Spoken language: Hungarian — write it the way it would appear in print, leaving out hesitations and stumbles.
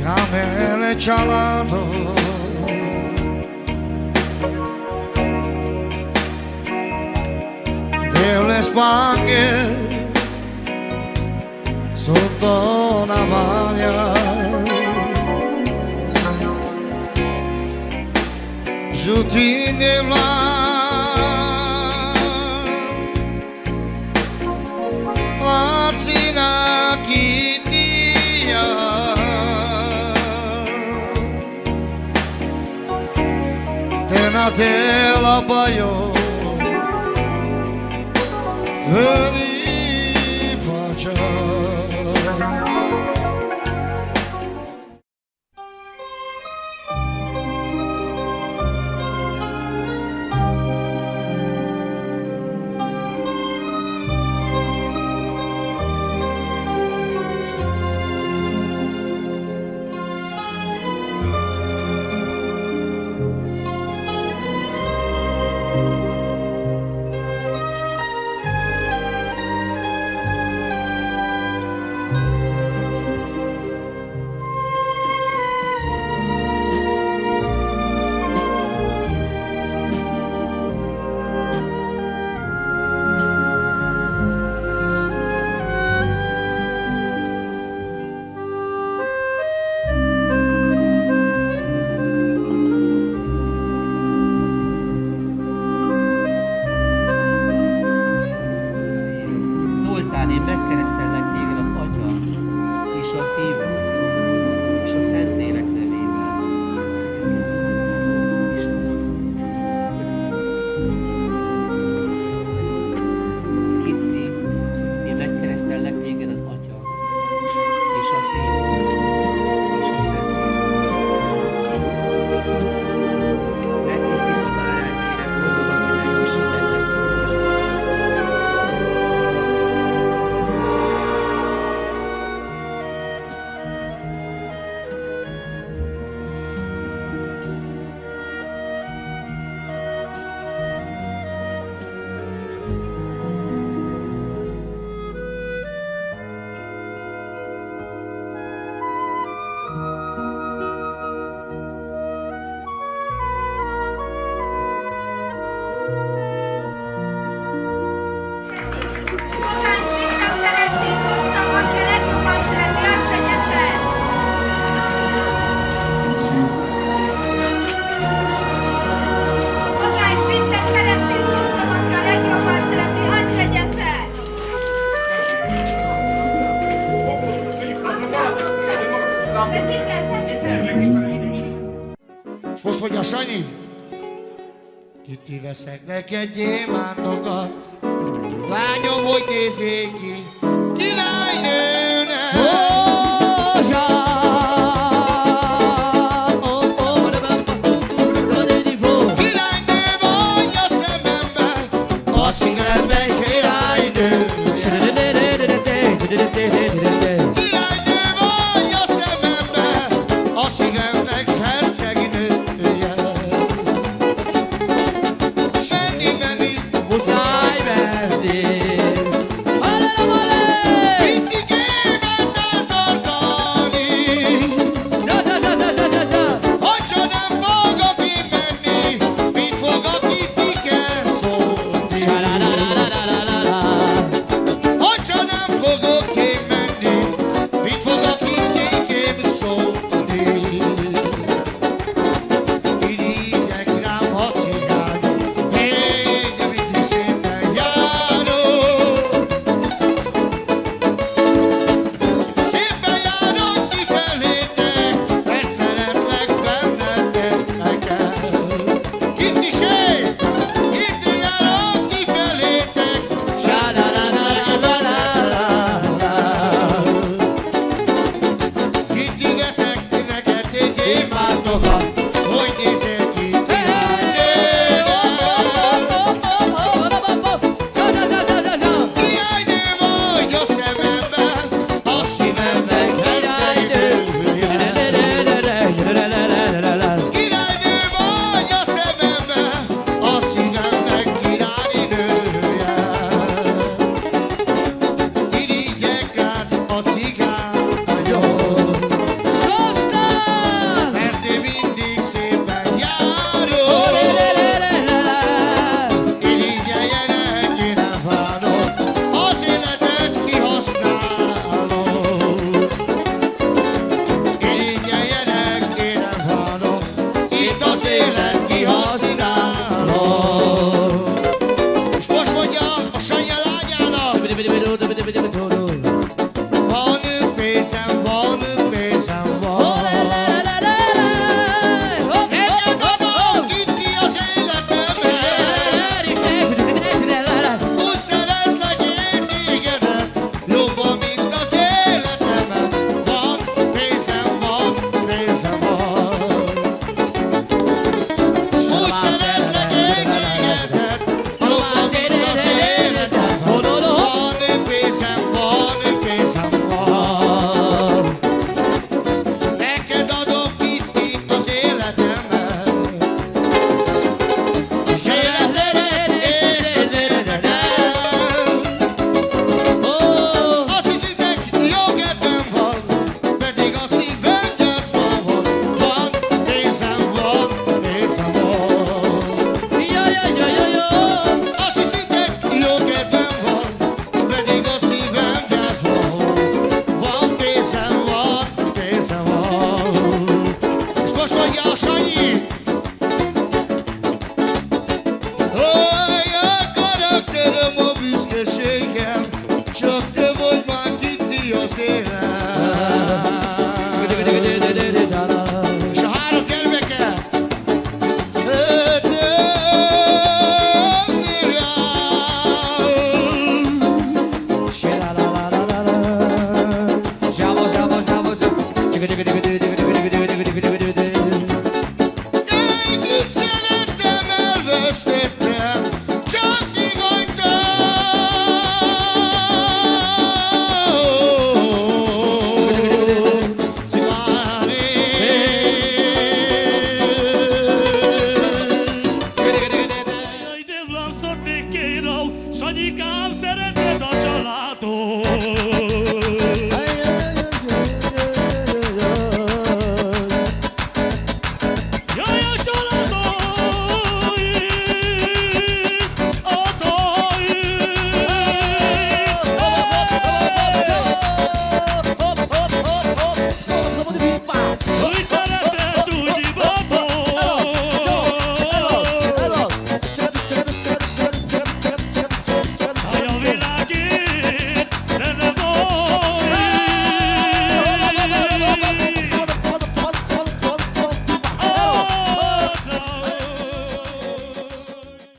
Camele chalado delle spalle sotto la maglia giutine latina kitia tena della baio veni faccia. Én megkeresztellek téged az Atya és a Fiú és a Szentlélek nevében. Kitti, én megkeresztellek téged az Atya és a Fiú és a Szentlélek. Megtisztítod a lelkére, boldogan kimeljussanak. Most mondja Sanyi, Kitti, veszek neked gyémántokat, lányom, hogy nézzék ki, királynőnek. Királynő vagy a szememben, a szívemben királynő. Királynő vagy a szememben, a szívemnek hercegnője. Menni, menni, Muszáj menni! mindig évet eltartani. Hogyha nem fogok én menni, mit fog a Kittike szólni? Van pénzem, van pénzem, van. Neked adom Kitty az életemben. Úgy szeretlek én tégedet, jobban, mint az életemet. Van pénzem, van pénzem, van. Úgy szeretlek én tégedet, jobban, mint az életemet. Van pénzem, van pénzem, van. Neked adom Kitty az életemet. És életemet és az életemet. Azt hiszitek, jó kedvem van, pedig a szívem gyászban van. Van pénzem, van pénzem, van. Azt hiszitek, jó kedvem van, pedig a szívem gyászban van. Van pénzem, van pénzem, van. És most mondja a Sanyi. Oly, a karakterem, a büszkeségem, csak te vagy már Kitty az élet. És a három gyermeke. Együtt szerettem, elvesztettem, csak ti vagytok. Jaj, de vlamszot kérem, Sanyikám, szereted a családot.